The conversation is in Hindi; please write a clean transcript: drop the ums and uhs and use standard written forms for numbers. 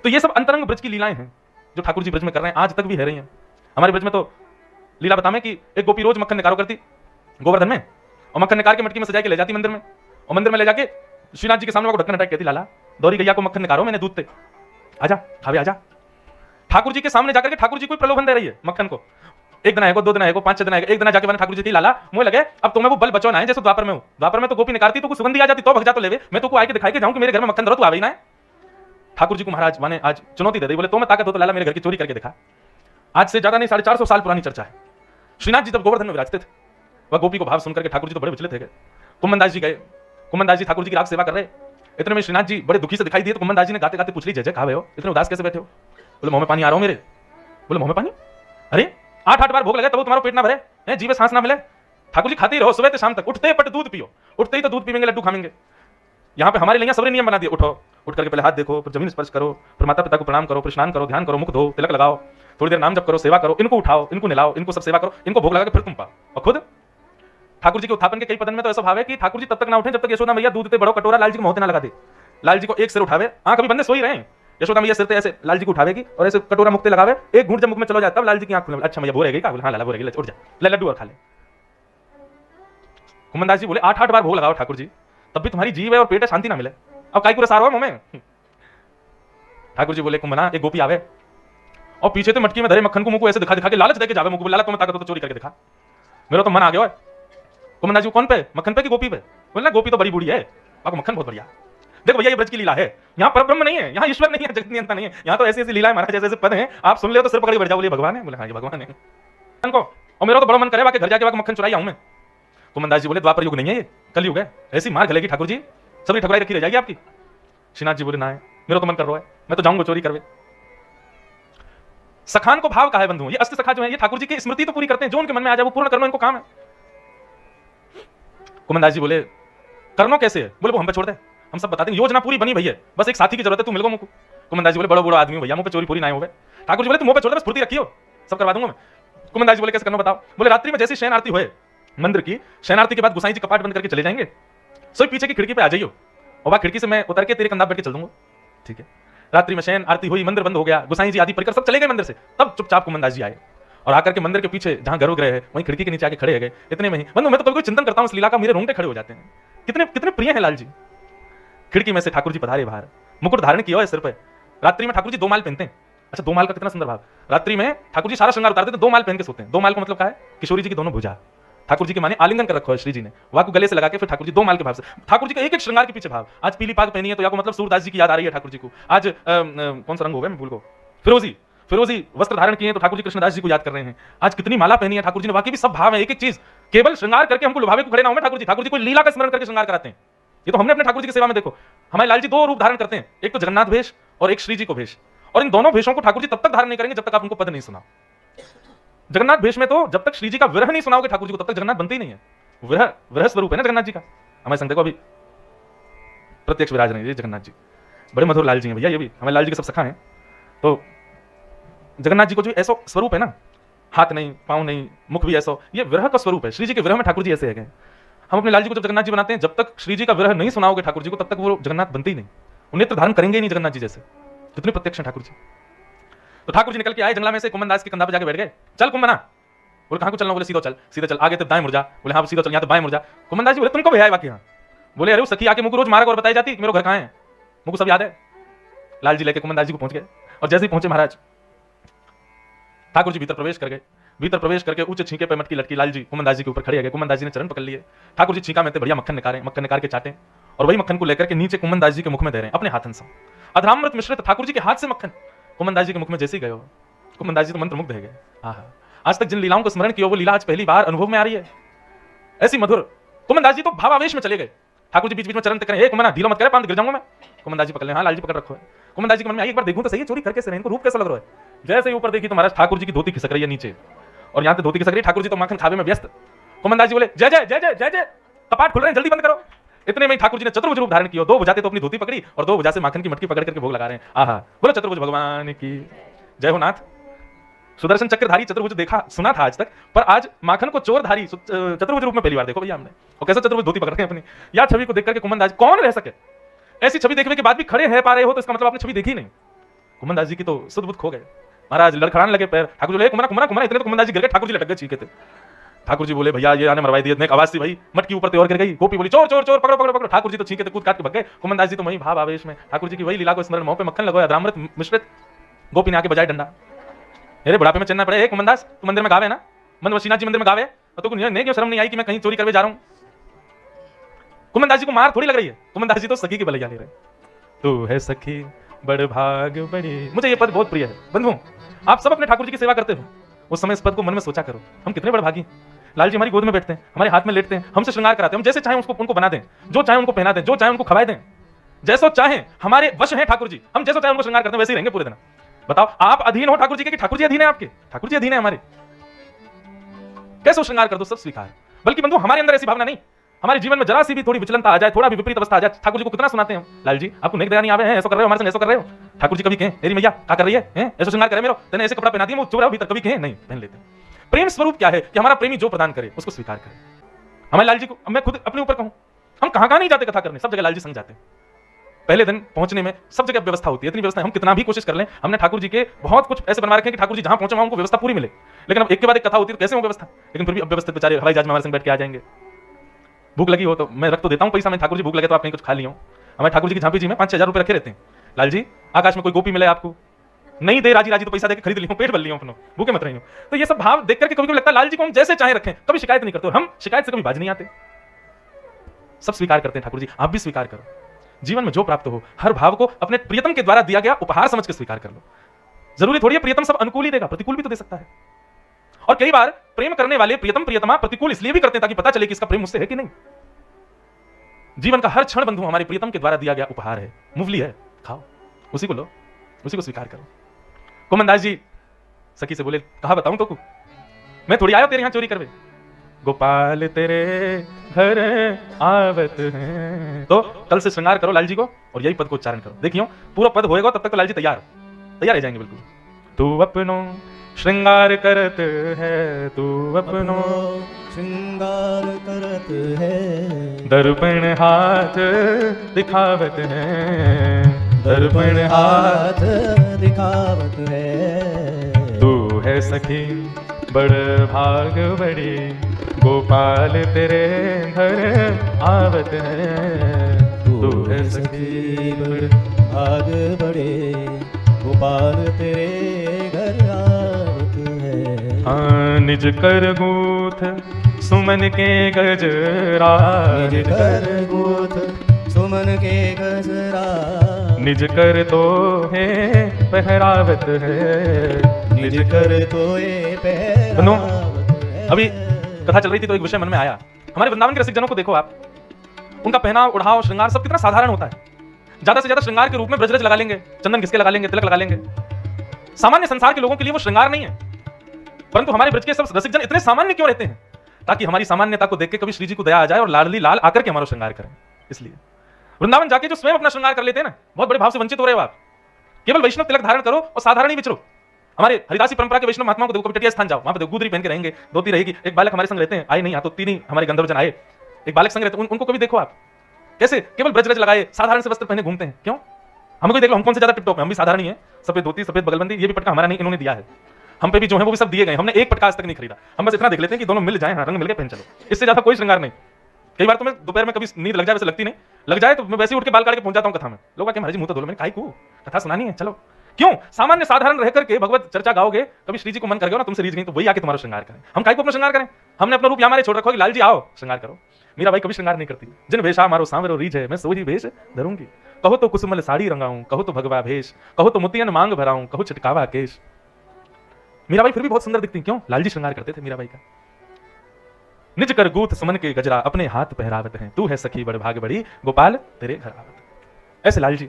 तो ये सब अंतरंग ब्रज की लीलाएं हैं जो ठाकुर जी ब्रज में कर रहे हैं, आज तक भी है रही हैं। हमारे ब्रज में तो लीला बतामें कि एक गोपी रोज मक्खन निकारो करती गोवर्धन में, और मक्खन निकाल के मटकी में सजा के ले जाती मंदिर में, और मंदिर में ले जाके श्रीनाथ जी के सामने ढक्कन हटा के कहती, लाला दौरी गैया को मक्खन निकालो मैंने दूध पे, आजा खावे आजा। ठाकुर जी के सामने जाकर के ठाकुर जी को प्रलोभन दे रही है मक्खन को। एक दिन आएगा, 2 दिन आएगा, 5-6 दिन आएगा। एक दिन जाके मैंने ठाकुर जी थी, लाला मुझे लगे अब तुम्हें वो बल बचो ना है जैसे द्वापर में हो। द्वापर में तो गोपी निकालती तो कुछ सुगंधी आ जाती तो भग जा तो लेवे, मैं तो को आके दिखाई के जाऊं कि मेरे घर में मक्खन धरो तो आवे ही ना है। ठाकुर जी को महाराज माने आज चुनौती दे दी, बोले तो मैं ताकत हो तो लाला मेरे घर की चोरी करके दिखा। आज से ज्यादा नहीं 450 साल पुरानी चर्चा है। श्रीनाथ जी जब गोवर्धन में विराजते थे, वह गोपी को भाव सुनकर के ठाकुर जी तो बड़े विचलित थे। कुम्मनदास जी गए, कुम्मनदास जी ठाकुर जी की राग सेवा कर रहे। इतने में श्रीनाथ जी बड़े दुखी से दिखाई दिए तो कुम्मनदास जी ने गाते गाते पूछ ली, जय जय कहा हो, इतने उदास कैसे बैठे हो? बोले मुंह में पानी आ रहा हूं मेरे। बोले मुंह में पानी? अरे 8-8 बार भोग लगे तब तुम्हारा पेट ना भरे, जीव सांस ना मिले। ठाकुर जी खाते ही रहो सुबह से शाम तक, उठते पट दूध पियो, उठते ही तो दूध पीएंगे, लड्डू खाएंगे। यहाँ पे हमारे लिए सबरे नियम बना दिए, उठो, उठ करके पहले हाथ देखो, फिर जमीन स्पर्श करो, फिर माता पिता को प्रणाम करो, फिर स्नान करो, ध्यान करो, मुख धो, तिलक लगाओ, थोड़ी देर नाम जप करो, सेवा करो, इनको उठाओ, इनको निलाओ, इनको सब सेवा करो, इनको भोग लगा के फिर तुम पाओ। और खुद ठाकुर जी के उत्थापन के कई पदन में तो ऐसा भाव है कि ठाकुर जी तब तक ना उठे जब तक यशोदा मैया दूध ते बड़ो कटोरा लाल जी को मुंह ना लगा दे। लाल जी को एक सिर उठावे, कभी बंदे सो ही रहे हैं, यशोदा मैया सिर पे ऐसे लाल जी को उठावेगी और ऐसे कटोरा मुक्ते लगावे, एक घूंट जब मुख में चलो जाए तब लाल जी की आंख खुले, अच्छा मैया भो रहेगी का? हाँ लाला भो रहेगी, उठ जा ले लड्डू और खा ले। कुम्मनदास जी बोले 8-8 बार भोग लगाओ ठाकुर जी, तब भी तुम्हारी जीव है और पेट है, शांति ना मिले, अब काई पूरा सारो मुंह में। ठाकुर जी बोले कुम्मना एक गोपी आवे और पीछे तो मटकी में धरे मक्खन को मुंह को ऐसे दिखा दिखा के लालच देके जावे, मुंह को लाला तुम्हें ताकत हो तो चोरी करके दिखा। मेरा तो मन आ गया है। कुम्मनदास जी कौन पे, मक्खन पे कि गोपी पे? बोले गोपी तो बड़ी बूढ़ी है, आपको मक्खन बहुत बढ़िया। देखो भैया ये ब्रज की लीला है, यहाँ परब्रह्म नहीं है, यहाँ ईश्वर नहीं है, जगत नियंता नहीं है, यहाँ तो ऐसी ऐसी लीला है महाराज, जैसे ऐसे पद हैं आप सुन ले तो सिर पकड़ी बैठ जाओ, बोले भगवान है? बोले हाँ ये भगवान है को। और मेरा तो बड़ा मन करे वाके घर जाके वाके मक्खन चुराई आऊं मैं। कुम्मनदास जी बोले द्वापर युग नहीं है ये, कल युग है, ऐसी मार गलेगी ठाकुर जी, सभी ठकुराई रखी रह जाएगी आपकी। श्रीनाथ जी बोले ना है, मेरा तो मन कर रहा है, मैं तो जाऊंगा चोरी करवे। सखान को भाव का है बंधु, ये अष्ट सखा जो है ये ठाकुर जी की स्मृति तो पूरी करते हैं, जो उनके मन में आ जाए वो पूर्ण करना इनको काम है। कुम्मनदास जी बोले करनो कैसे है? बोले वो हम पे छोड़ दे, हम सब बता देंगे, योजना पूरी बनी भैया, बस एक साथी की जरूरत है, तू मिल गो मुझको। कुम्मनदास जी बोले बड़ा बड़ा आदमी हो भैया, मुझ पे चोरी पूरी ना हो। ठाकुर जी बोले तू मुंह पे छोड़ दे, बस फुर्ती रखियो, सब करवा दूंगा मैं। कुम्मनदास जी बोले कैसे करना बताओ? बोले रात्रि में जैसी शयन आरती हुए मंदिर की, शयन आरती के बाद गोसाई जी कपाट बंद करके चले जाएंगे, सो पीछे की खिड़की पे आ जाइयो और वह खिड़की से मैं उतर के तेरे कंधा बैठ के चल दूंगा, ठीक है? रात्रि में शयन आरती हुई, मंदिर बंद हो गया, गोसाई जी आदि परिकर सब चले गए मंदिर से, तब चुपचाप कुम्मनदास जी आए और आकर के मंदिर के पीछे जहां गर्भगृह है वहीं खिड़की के नीचे आके खड़े हो गए। इतने में ही बंधु मैं तो कभी चिंतन करता हूं इस लीला का, मेरे रोंगटे खड़े हो जाते हैं, कितने कितने प्रिय हैं लाल जी। खिड़की में से ठाकुर जी पधारे बाहर, मुकुट धारण किया है सिर पर। रात्रि में ठाकुर जी 2 माल पहनते हैं, अच्छा 2 माल का कितना सुंदर भाव। रात्रि में ठाकुर जी सारा श्रृंगार उतारते थे, 2 माल पहन के सोते हैं। 2 माल का मतलब क्या है? किशोरी जी की दोनों भुजा ठाकुर जी के माने आलिंगन कर रखो है श्री जी ने, वहां को गले से लगा के फिर ठाकुर जी 2 माल के भाव से, ठाकुर जी का एक एक श्रृंगार के पीछे भाव। आज पीली पाग पहनी है तो या को मतलब सूरदास जी की याद आ रही है ठाकुर जी को। आज कौन सा रंग हो गया मैं भूल गो, फिरोजी वस्त्र धारण किए तो ठाकुर जी कृष्णदास जी को याद कर रहे हैं। आज कितनी माला पहनी है ठाकुर जी ने, वाकई भी सब भाव है, एक एक चीज। केवल श्रृंगार करके हमको लुभावे को खड़े ना हो ठाकुर जी, ठाकुर जी कोई लीला का स्मरण करके श्रृंगार कराते हैं। ये तो हमने अपने ठाकुर जी की सेवा में देखो, हमारे लाल जी 2 रूप धारण करते हैं, एक तो जगन्नाथ भेष और एक श्री जी को भेष, और इन दोनों भेषों को ठाकुर जी तब तक धारण नहीं करेंगे जब तक आप उनको पद नहीं सुना। जगन्नाथ भेष में तो जब तक श्री जी का विरह नहीं सुनाओगे ठाकुर जी को तब तक जगन्नाथ बनते ही नहीं है। विरह स्वरूप है ना जगन्नाथ जी का। हमारे संग देखो अभी प्रत्यक्ष विराज नहीं जगन्नाथ जी, बड़े मधुर लाल जी हैं भैया, ये भी हमारे लाल जी के सब सखा हैं। तो जगन्नाथ जी को जो ऐसा स्वरूप है ना, हाथ नहीं, पांव नहीं, मुख भी ऐसा, ये विरह का स्वरूप है। श्री जी के विरह में ठाकुर जी ऐसे है। हम अपने लाल जी को जब जगन्नाथ जी बनाते हैं, जब तक श्री जी का विरह नहीं सुनाओगे ठाकुर जी को तब तक वो जगन्नाथ बनते ही नहीं, उन्हें नेत्र धारण करेंगे ही नहीं जगन्नाथ जी जैसे। कितने प्रत्यक्ष ठाकुर जी। तो ठाकुर जी निकल के आए जंगला में से, कुम्मनदास के कंधा पे जाके बैठ गए। चल कुम्मना, बोले कहां को चलना? बोले सीधा चल, सीधा चल, आगे तो दाएं मुड़ जा। बोले हाँ सीधा चल, यहाँ तो बाएं मुड़ जा। कुम्मनदास जी बोले तुमको भी है बाकी? हाँ। बोले अरे वो सखी आके मुझको रोज मारा और बताई जाती मेरे घर कहाँ है, मुझको सब याद है। लाल जी लेके कुम्मनदास जी को पहुंच गए और जैसे ही पहुंचे महाराज ठाकुर जी भीतर प्रवेश कर गए। भीतर प्रवेश करके ऊंचे छींके पे मटकी लटकी लाल जी कुम्मनदास जी के ऊपर खड़े गए। कुम्मनदास जी ने चरण पकड़ लिए। ठाकुर जी छींका में बढ़िया मक्खन निकाले, मक्खन निकाल के चाटे और वही मक्खन को लेकर के नीचे कुम्मनदास जी के मुख में दे रहे हैं अपने हाथन से। अधरामृत मिश्रित ठाकुर जी के हाथ से मक्खन कुम्मनदास जी के मुख में जैसे ही गए, कुम्मनदास जी तो मंत्रमुग्ध हो गए। आज तक जिन लीलाओं को स्मरण किया वो लीला आज पहली बार अनुभव में आ रही है, ऐसी मधुर। कुम्मनदास जी तो भावावेश में चले गए। ठाकुर जी बीच बीच में चरण तक करें, कुम्मना ढीलो मत करे, पांव गिर जाऊंगा मैं। कुम्मनदास जी पकड़ ले, हाँ लाल जी पकड़ रखो है। कुम्मनदास जी के मन में एक बार देखूं तो सही है, चोरी करके से इनको रूप कैसा लग रहा है। जैसे ही ऊपर देखी तो महाराज ठाकुर जी की धोती खिसक रही है नीचे, और यहाँ पे धोती खिसक रही, ठाकुर जी तो माखन खावे में व्यस्त। कुम्मनदास जी बोले जय जय जय जय जय जय, कपाट खुल रहे हैं जल्दी बंद करो। इतने में ठाकुर जी ने चतुर्भुज रूप धारण किया, 2 भुजाते तो अपनी धोती पकड़ी और 2 भुजा से माखन की मटकी पकड़ करके भोग लगा रहे हैं। आहा, बोलो चतुर्भुज भगवान की जय हो नाथ। सुदर्शन चक्रधारी चतुर्भुज देखा सुना था आज तक, पर आज माखन को चोरधारी चतुर्भुज रूप में पहली बार देखो भैया हमने। और कैसे चतुर्भुज धोती पकड़ रहे हैं अपनी, या छवि को देख करके कुम्मनदास कौन रह सके। ऐसी छवि देखने के बाद भी खड़े है पा रहे हो तो इसका मतलब आपने छवि देखी नहीं। कुमन दास जी की तो सुध बुध खो गए, महाराज लड़खड़ाने लगे पैर। ठाकुर जी बोले कुमना कुमना कुमना, इतने तो कुमन दास जी गिर गए, ठाकुर जी लटक गए चीखे थे। ठाकुर जी बोले भैया ये आने मरवाई दिए, एक आवाज थी भाई मटकी ऊपर त्योर गिर गई, गोपी बोली चोर चोर चोर, पकड़ो पकड़ो पकड़ो। ठाकुर जी तो छींके थे, कूद काट के भग गए। कुमन दास जी तो वही भाव आवेश में ठाकुर जी की वही लीला को स्मरण, मुंह पे मक्खन लगाया, अमृत मिश्रित। गोपी ने आके बजाय डंडा, मेरे बुढ़ापे में चलना पड़े, कुमन दास तू मंदिर में गावे ना, मंदिर में श्रीनाथ जी मंदिर में गावे, तो नहीं क्यों शर्म नहीं आई कि मैं कहीं चोरी करके जा रहा हूं? कुमन दास जी को मार थोड़ी लग रही है, कुमन दास जी तो सखी की भलैया ले रहे। तू है सखी बड़ भाग बड़ी। मुझे ये पद बहुत प्रिय है बंधुओं, आप सब अपने ठाकुर जी की सेवा करते हो, उस समय इस पद को मन में सोचा करो, हम कितने बड़े भागी। लाल जी हमारी गोद में बैठते हैं, हमारे हाथ में लेटते हैं, हमसे श्रृंगार कराते हैं, हम जैसे चाहें उसको उनको बना दें, जो चाहे उनको पहना दें, जो चाहे उनको खवाए दें, जैसो चाहे हमारे वश हैं ठाकुर जी, हम जैसो चाहे उनको श्रृंगार करते हैं, वैसे ही रहेंगे पूरे दिन। बताओ आप अधीन हो ठाकुर जी के कि ठाकुर जी अधीन है आपके? ठाकुर जी अधीन है हमारे, कैसे श्रृंगार कर दो सब स्वीकार। बल्कि बंधु हमारे अंदर ऐसी भावना नहीं, हमारे जीवन में जरा सी भी थोड़ी विचलनता आ जाए, थोड़ा भी विपरीत अवस्था आ जाए, ठाकुर जी को कितना सुनाते हैं हम, लाल जी आपको नेक दया नहीं आवे हैं, ऐसा कर रहे हो हमारे संग, ऐसा कर रहे हो। ठाकुर जी कभी कहें तेरी मैया क्या कर रही है, ऐसा श्रृंगार करे मेरो, तेने ऐसे कपड़ा पहना दिया वो चोरा भीतर, कभी कहें नहीं पहन लेते। प्रेम स्वरूप क्या है कि हमारा प्रेमी जो प्रदान करे उसको स्वीकार करे। हमारे लाल जी को मैं खुद अपने ऊपर कहूं, हम कहां कहां नहीं जाते कथा करने, सब जगह लाल जी संग जाते हैं। पहले दिन पहुंचने में सब जगह व्यवस्था होती है, इतनी व्यवस्था हम कितना भी कोशिश कर लें, हमने ठाकुर जी के बहुत कुछ ऐसे बनवा रखे हैं कि ठाकुर जी जहां पहुंचे वहां उनको व्यवस्था पूरी मिले। लेकिन अब एक के बाद एक कथा होती है तो कैसे हो व्यवस्था, लेकिन फिर भी अव्यवस्थित बेचारे हवाई जहाज में हमारे संग बैठ के आ जाएंगे। भूख लगी हो तो मैं रख तो देता हूं पैसा, मैं ठाकुर जी भूख लगे तो आप कहीं कुछ खा लियो। हमारे ठाकुर जी की झांपी जी में 5-6 हजार रुपए रखे रहते हैं। लाल जी आकाश में कोई गोपी मिले आपको, नहीं दे राजी राजी तो पैसा देकर खरीद लियो, पेट भर लियो अपनो, भूखे मत रहियो। तो ये सब भाव देख करके कभी कभी लगता है लाल जी को हम जैसे चाहे रखें, कभी शिकायत नहीं करते, हम शिकायत से कभी बाज नहीं आते, सब स्वीकार करते हैं। ठाकुर जी आप भी स्वीकार करो, जीवन में जो प्राप्त हो हर भाव को अपने प्रियतम के द्वारा दिया गया उपहार समझ के स्वीकार कर लो। जरूरी थोड़ी है प्रियतम सब अनुकूल ही देगा, प्रतिकूल भी तो दे सकता है। और कई बार प्रेम करने वाले प्रियतम प्रियतमा प्रतिकूल इसलिए भी करते हैं ताकि पता चले कि इसका प्रेम मुझसे है कि नहीं। जीवन का हर क्षण बंधु हमारे प्रियतम के द्वारा दिया गया उपहार है, मूंगफली है, खाओ, उसी को लो, उसी को स्वीकार करो। कुमन दास जी सखी से बोले कहा बताऊं तो मैं थोड़ी आया तेरे यहां चोरी करवे, गोपाल तेरे घर आवत है। तो कल से श्रृंगार करो लाल जी को और यही पद को उच्चारण करो, देखियो पूरा पद होएगा तब तक तो लाल जी तैयार रह जाएंगे बिल्कुल। तू अपनो श्रृंगार करत है, तू अपनो श्रृंगार करत है, दर्पण हाथ दिखावत है, दर्पण हाथ दिखावत है। तू है सखी बड़ भाग बड़ी, गोपाल तेरे घर आवत है। तू है सखी बड़ भाग बड़े, गोपाल तेरे घर आवत है। हाँ निज कर गूथ सुमन के गजरा, निज कर गूथ सुमन के गजरा, निज कर तो है पहरावत है, निज कर तो ये पहरावत है। अभी कथा चल रही थी तो एक विषय मन में आया, हमारे वृंदावन के रसिक जनों को देखो आप, उनका पहनाव उड़ाव श्रृंगार सब कितना साधारण होता है। ज्यादा से ज्यादा श्रृंगार के रूप में ब्रजरज लगा लेंगे, चंदन घिसके लगा लेंगे, तिलक लगा लेंगे। सामान्य संसार के लोगों के लिए वो श्रृंगार नहीं है, परंतु हमारे ब्रज के सब रसिक जन इतने सामान्य क्यों रहते हैं, ताकि हमारी सामान्यता को देख के कभी श्री जी को दया आ जाए और लाडली लाल आकर के हमारा श्रृंगार करें। इसलिए वृंदावन जाके जो स्वयं अपना श्रृंगार कर लेते हैं ना, बहुत बड़े भाव से वंचित हो रहे हो आप। केवल वैष्णव तिलक धारण करो और साधारण ही विचरो। हमारे हरिदासी परंपरा के वैष्णव महात्माओं को देखो, कभी तटिया स्थान जाओ, वहां पे गुदरी पहन के रहेंगे, धोती रहेगी। एक बालक हमारे संग रहते हैं, आए नहीं आ तो 3 ही हमारे गंधर्व जन आए, एक बालक संग रहते हैं, उनको कभी देखो आप कैसे केवल ब्रजरज लगाए साधारण से वस्त्र पहने घूमते हैं। क्यों? हमको भी देख लो, हम कौन से ज्यादा टिप टॉप है, हम भी साधारण ही है, सफेद धोती सफेद बगलबंदी, ये भी पटका हमारा नहीं, इन्होंने दिया है। हम पे भी जो है वो भी सब दिए गए, हमने एक पटका आज तक नहीं खरीदा। हम बस इतना देख लेते हैं कि दोनों मिल जाए, रंग मिल गए पहन चलो, इससे ज्यादा कोई श्रृंगार नहीं। कई बार तो मैं दोपहर में कभी नींद लग जाए, वैसे लगती नहीं, लग जाए तो मैं वैसे ही उठ के बाल काट के पहुंच जाता हूं कथा में। लोग आके महाराज जी मुंह तो धो लो, मैंने काई को कथा सुनानी है चलो। क्यों? सामान्य साधारण रह करके भगवत चर्चा गाओगे, कभी श्री जी को मन कर गया ना तुमसे रीझ गई तो वही आके तुम्हारा श्रृंगार करें। हम काई को अपना श्रृंगार करें? हमने अपना रूप हमारे छोड़ रखो कि लाल जी आओ श्रृंगार करो। मीरा भाई कभी श्रृंगार नहीं करती, जिन वेशा मारो सांवरो रीझ है, मैं सोही वेश धरूंगी। कहो तो कुसुमल साड़ी रंगाऊं, कहो तो भगवा भेष, कहो तो मोतियन मांग भराऊं, कहो छिटकावा केश। मीरा भाई फिर भी बहुत सुंदर दिखती। क्यों? लाल जी श्रृंगार करते थे मीरा भाई का। निज कर गूथ सुमन के गजरा, अपने हाथ पहरावत हैं, तू है सखी बड़ भाग बड़ी, गोपाल तेरे घर आवत। ऐसे लाल जी